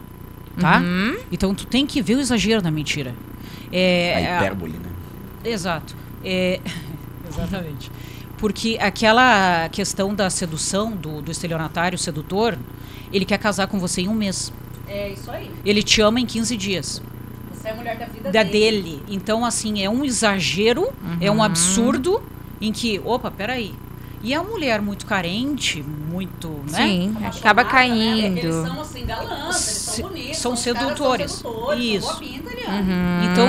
tá? Então tu tem que ver o exagero na mentira. A hipérbole, né? Exato. Exatamente. Porque aquela questão da sedução, do estelionatário sedutor, ele quer casar com você em 1 mês. É isso aí. Ele te ama em 15 dias. Você é a mulher da vida dele. Então, assim, é um exagero, é um absurdo em que, peraí. E a mulher muito carente, muito, né? Sim, acaba caindo. Eles são assim, galãs, eles são bonitos. São sedutores. São sedutores. Isso. São boa pinta, Então,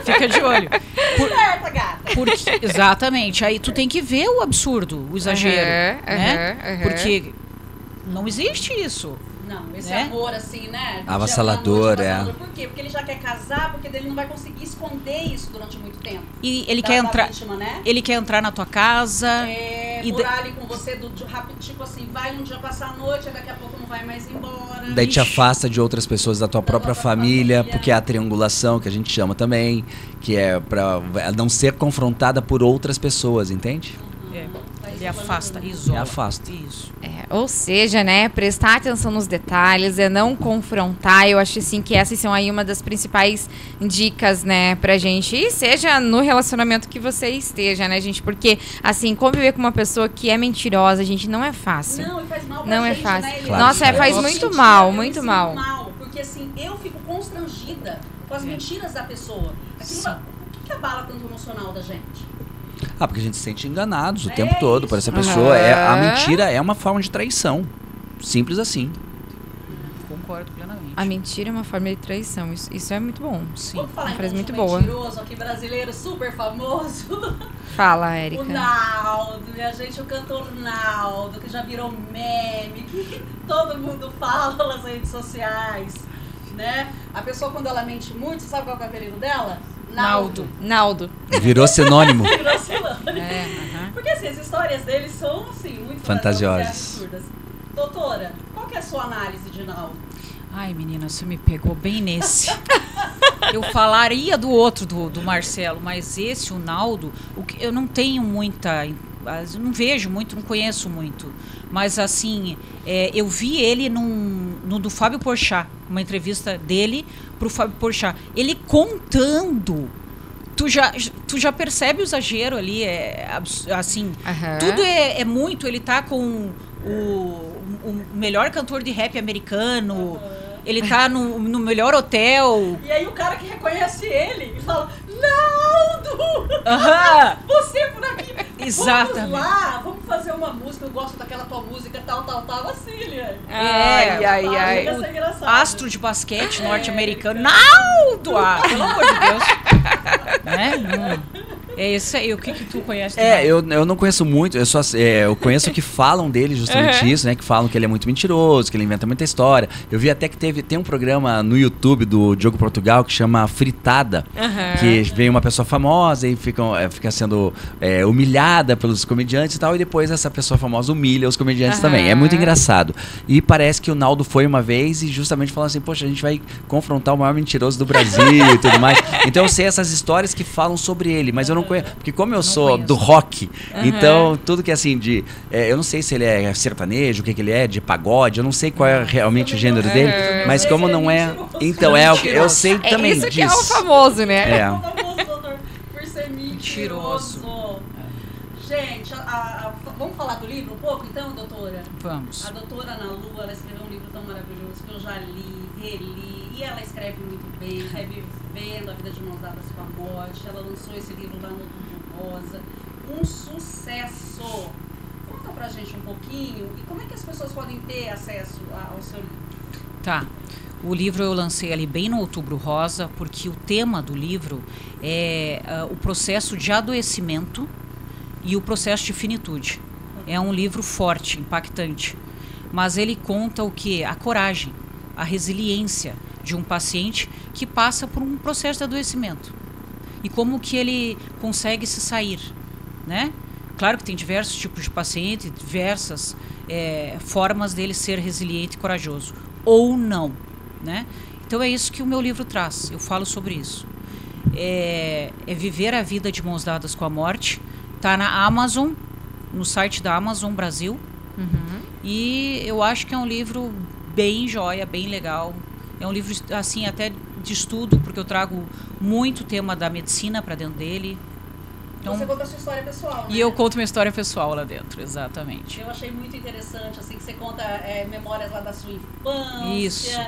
fica de olho. Exatamente. Aí tu tem que ver o absurdo, o exagero, né? Porque não existe isso. Não, esse né? amor assim, né? Do Avassalador, dia pra noite, avassalador. Por quê? Porque ele já quer casar, porque ele não vai conseguir esconder isso durante muito tempo. E ele Da- quer da entrar, vítima, né? ele quer entrar na tua casa. E Morar ali com você rápido, tipo assim, vai um dia passar a noite, aí daqui a pouco não vai mais embora. Daí te Ixi. afasta de outras pessoas da tua própria família, família. porque é a triangulação que a gente chama também, que é pra não ser confrontada por outras pessoas, entende? É, Vai ele isolando afasta, todo mundo. isola. Afasta. Isso. Ou seja, né, prestar atenção nos detalhes, não confrontar. Eu acho assim que essas são aí uma das principais dicas, né, pra gente. E seja no relacionamento que você esteja, né, gente? Porque, assim, conviver com uma pessoa que é mentirosa, gente, não é fácil. Não, e faz mal pra Não é gente, fácil. né? Claro, Nossa, claro. faz Eu muito me mal, sinto muito mal. Porque assim, eu fico constrangida com as mentiras da pessoa. Aquilo, o que abala tanto o emocional da gente? Ah, porque a gente se sente enganados o É tempo todo por essa isso. pessoa. A mentira é uma forma de traição. Simples assim. Concordo plenamente. A mentira é uma forma de traição. Isso é muito bom. Sim. Vamos falar Uma frase então muito de um boa. mentiroso aqui brasileiro, super famoso. Fala, O Érica. Naldo, minha gente, o cantor Naldo, que já virou meme, que todo mundo fala nas redes sociais, né? A pessoa, quando ela mente muito, sabe qual é o apelido dela? Naldo. Virou sinônimo. Virou sinônimo. Aham. Porque assim, as histórias dele são assim, muito Fantasiosas. absurdas. Doutora, qual que é a sua análise de Naldo? Ai, menina, você me pegou bem nesse. Eu falaria do outro, do Marcelo, mas esse, o Naldo, eu não tenho muita... Eu não vejo muito, não conheço muito. Mas, assim, eu vi ele no do Fábio Porchat, uma entrevista dele pro Fábio Porchat. Ele contando... Tu já percebe o exagero ali, assim... Aham. Tudo é muito, ele tá com o melhor cantor de rap americano, ele tá no melhor hotel. E aí o cara que reconhece ele e fala, Naldo! Aham. Você por aqui! Exatamente. Vamos lá, vamos fazer uma música, eu gosto daquela tua música, tal, assim, Liane. Ai. Ia ser engraçado. Astro de basquete norte-americano. Naldo! Ah, pelo amor de Deus. Né? É isso aí. O que tu conhece? Eu não conheço muito, eu conheço que falam dele justamente isso, né? Que falam que ele é muito mentiroso, que ele inventa muita história. Eu vi até que tem um programa no YouTube do Diogo Portugal que chama Fritada, que vem uma pessoa famosa e fica sendo humilhada pelos comediantes e tal, e depois essa pessoa famosa humilha os comediantes também. É muito engraçado. E parece que o Naldo foi uma vez e justamente falou assim, poxa, a gente vai confrontar o maior mentiroso do Brasil e tudo mais. Então eu sei essas histórias que falam sobre ele, mas eu não conheço, porque como eu sou conheço. do rock, então tudo que assim eu não sei se ele é sertanejo, o que ele é, de pagode, eu não sei qual é realmente o gênero dele, mas como não é, então é o que eu sei também isso que disso. é o famoso, né? É. O famoso doutor, por ser mentiroso. Gente, vamos falar do livro um pouco então, doutora? Vamos. A doutora Ana Lu, ela escreveu um livro tão maravilhoso que eu já li, reli, e ela escreve muito bem, revivendo a vida de mãos dadas com a morte. Ela lançou esse livro lá no Outubro Rosa. Um sucesso! Conta pra gente um pouquinho, e como é que as pessoas podem ter acesso ao seu livro? Tá. O livro eu lancei ali bem no Outubro Rosa, porque o tema do livro é o processo de adoecimento e o processo de finitude. É um livro forte, impactante. Mas ele conta o quê? A coragem, a resiliência de um paciente que passa por um processo de adoecimento. E como que ele consegue se sair, né? Claro que tem diversos tipos de paciente, diversas formas dele ser resiliente e corajoso. Ou não, né? Então é isso que o meu livro traz. Eu falo sobre isso. É viver a vida de mãos dadas com a morte. Está na Amazon, no site da Amazon Brasil. E eu acho que é um livro bem joia, bem legal. É um livro, assim, até de estudo, porque eu trago muito tema da medicina para dentro dele. Então, Você conta a sua história pessoal, né? e eu conto minha história pessoal lá dentro, exatamente. Eu achei muito interessante, assim, que você conta memórias lá da sua infância. Isso.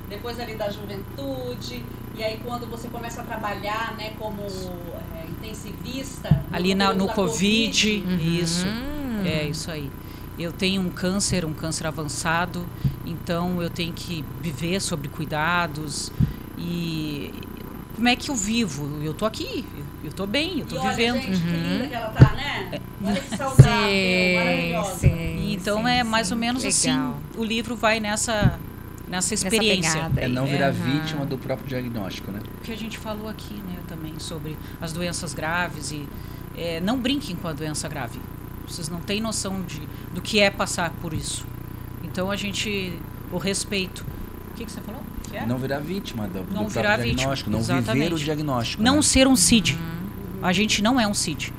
Depois ali da juventude. E aí quando você começa a trabalhar, né, como intensivista. Ali no Covid, isso. Uhum. É isso aí. Eu tenho um câncer avançado, então eu tenho que viver sobre cuidados. E como é que eu vivo? Eu tô aqui, eu tô bem, eu tô vivendo. Olha, gente, que linda que ela tá, né? Olha que saudável, maravilhosa. E então é mais ou menos legal. assim, o livro vai nessa experiência. pegada aí. É não virar vítima do próprio diagnóstico, né? O que a gente falou aqui, né, também, sobre as doenças graves e não brinquem com a doença grave. Vocês não têm noção do que é passar por isso. Então o respeito. O que você falou? Que é? Não virar vítima do Não próprio virar diagnóstico, vítima. não viver o Exatamente. diagnóstico. Não né? ser um CID. A gente não é um CID.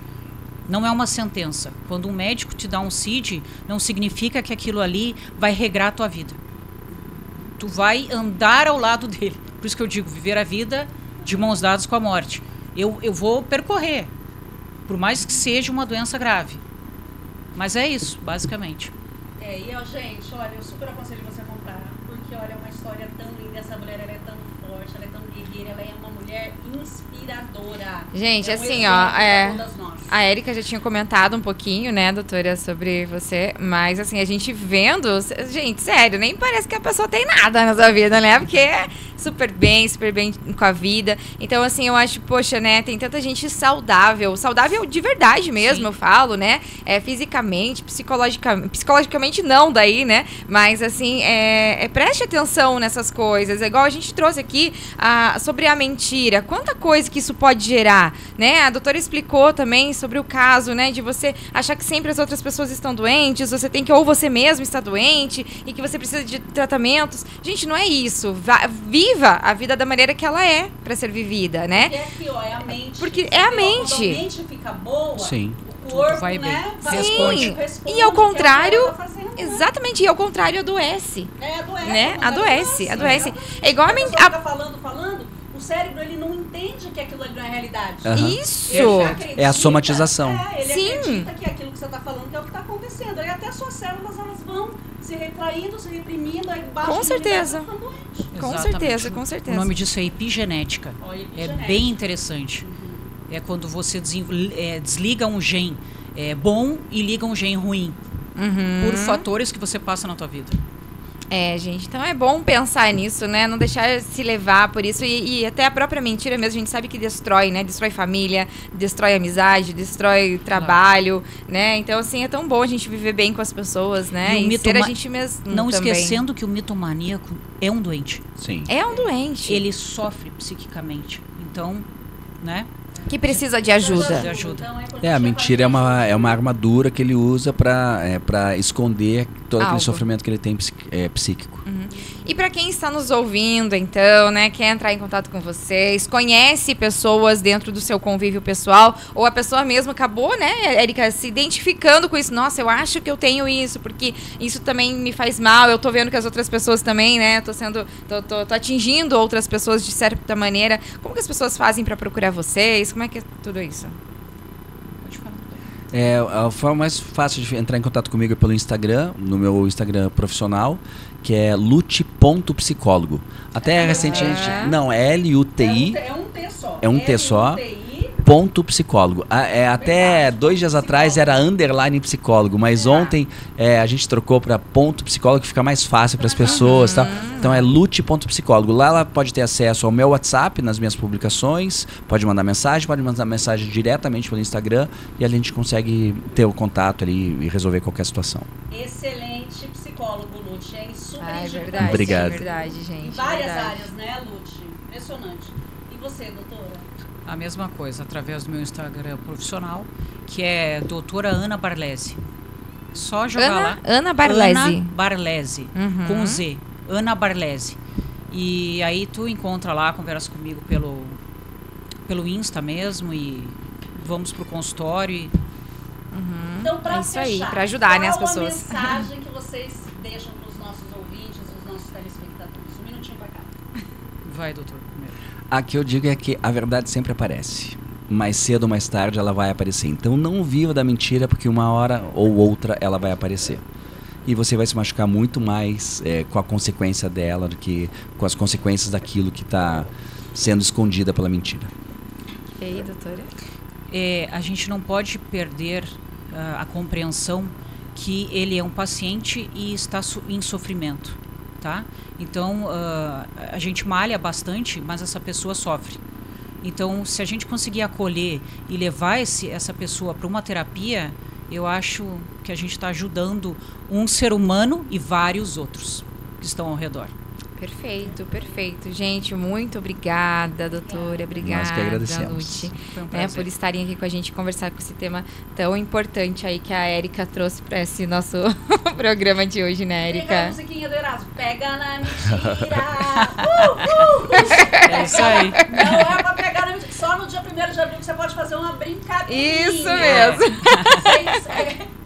Não é uma sentença. Quando um médico te dá um CID, não significa que aquilo ali vai regrar a tua vida. Tu vai andar ao lado dele. Por isso que eu digo, viver a vida de mãos dadas com a morte. Eu vou percorrer, por mais que seja uma doença grave. Mas é isso, basicamente. E, ó, gente, olha, eu super aconselho você a comprar, porque, olha, é uma história tão linda, essa mulher, ela é tão forte, ela é tão guerreira, ela é uma mulher inspiradora. Gente, um assim, exemplo ó, pra todas nós. a Érica já tinha comentado um pouquinho, né, doutora, sobre você, mas assim, a gente vendo, gente, sério, nem parece que a pessoa tem nada na sua vida, né, porque é super bem com a vida. Então, assim, eu acho, poxa, né, tem tanta gente saudável de verdade mesmo, Sim. eu falo, né, fisicamente, psicologicamente não daí, né, mas assim, preste atenção nessas coisas, é igual a gente trouxe aqui sobre a mentira, quanta coisa que isso pode gerar, né, a doutora explicou também sobre o caso, né, de você achar que sempre as outras pessoas estão doentes, você tem que, ou você mesmo está doente, e que você precisa de tratamentos. Gente, não é isso, viva a vida da maneira que ela é para ser vivida, né? Porque aqui, ó, é a mente. Porque é a Quando mente. a mente fica boa, Sim. o corpo, vai bem. né, Responde. responde, E ao que é o que contrário, ela tá fazendo, né? exatamente, e ao contrário adoece, Adoece, né? mas Adoece. É igual a pessoa mente. fica falando, o cérebro, ele não entende que aquilo não é realidade. Aham. Isso! Ele acredita- É a somatização. Ele Sim. acredita que aquilo que você está falando que é o que está acontecendo. Aí até suas células, elas vão se retraindo, se reprimindo, aí baixa Com a imunidade, certeza. você tá doente. Com Exatamente. certeza, com certeza. O nome disso é epigenética. Ó, É epigenética. bem interessante. É quando você desliga um gene bom e liga um gene ruim. Por fatores que você passa na tua vida. Gente, então é bom pensar nisso, né? Não deixar se levar por isso. E até a própria mentira mesmo, a gente sabe que destrói, né? Destrói família, destrói amizade, destrói trabalho, né? Então, assim, é tão bom a gente viver bem com as pessoas, né? E o E ser a gente mesmo Não também. esquecendo que o mitomaníaco é um doente. Sim. É um doente Ele sofre psiquicamente. Então, né? que precisa de ajuda. De ajuda. Então, quando A mentira é uma armadura que ele usa para esconder todo aquele Algo. sofrimento que ele tem psíquico. E para quem está nos ouvindo, então, né, quer entrar em contato com vocês, conhece pessoas dentro do seu convívio pessoal, ou a pessoa mesmo acabou, né, Érica, se identificando com isso. Nossa, eu acho que eu tenho isso, porque isso também me faz mal. Eu tô vendo que as outras pessoas também, né, tô atingindo outras pessoas de certa maneira. Como que as pessoas fazem para procurar vocês? Como é que é tudo isso? Pode falar. A forma mais fácil de entrar em contato comigo é pelo Instagram, no meu Instagram profissional, que é lute.psicólogo. Até recentemente... Não, é LUTI. É um T só. É um T só. LUTI. Ponto psicólogo. Até 2 dias atrás era underline psicólogo, mas ontem a gente trocou para ponto psicólogo, que fica mais fácil para as pessoas. Tal. Então é lute.psicólogo. Lá ela pode ter acesso ao meu WhatsApp nas minhas publicações, pode mandar mensagem diretamente pelo Instagram e a gente consegue ter o contato ali e resolver qualquer situação. Excelente psicólogo, Lute. É super É indico verdade, Obrigado. é verdade, gente. Em várias verdade. áreas, né, Lute? Impressionante. E você, doutora? A mesma coisa, através do meu Instagram profissional, que é doutora Ana Barlese. Só jogar lá. Ana Barlese. Ana Barlese, Uhum. com Z. Ana Barlese. E aí tu encontra lá, conversa comigo pelo Insta mesmo e vamos pro consultório e Então, para É isso aí, fechar, pra ajudar, né, as qual pessoas? a mensagem que vocês deixam para os nossos ouvintes, os nossos telespectadores? Um minutinho para cá. vai, doutor, primeiro. A que eu digo é que a verdade sempre aparece. Mais cedo ou mais tarde ela vai aparecer. Então não viva da mentira, porque uma hora ou outra ela vai aparecer. E você vai se machucar muito mais com a consequência dela do que com as consequências daquilo que está sendo escondida pela mentira. E aí, doutora? A gente não pode perder a compreensão que ele é um paciente e está em sofrimento, tá? Então, a gente malha bastante, mas essa pessoa sofre. Então, se a gente conseguir acolher e levar essa pessoa para uma terapia, eu acho que a gente está ajudando um ser humano e vários outros que estão ao redor. Perfeito, perfeito. Gente, muito obrigada, doutora. Obrigada, Nós que agradecemos. Lute, Foi um né, prazer. por estarem aqui com a gente, conversar com esse tema tão importante aí que a Érica trouxe para esse nosso programa de hoje, né, Pega a Érica? musiquinha do Erasmo. Pega na mentira. É isso aí. Não é pra pegar na mentira. Só no dia 1º de abril que você pode fazer uma brincadeirinha. Isso mesmo.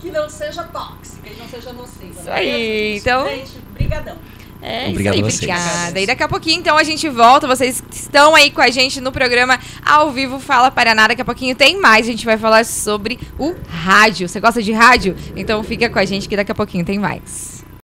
Que não seja tóxica, que não seja nociva. Isso aí, então- Gente, brigadão. É Obrigado isso aí, a vocês. obrigada. E daqui a pouquinho, então, a gente volta. Vocês estão aí com a gente no programa Ao Vivo Fala Paraná. Daqui a pouquinho tem mais. A gente vai falar sobre o rádio. Você gosta de rádio? Então fica com a gente que daqui a pouquinho tem mais.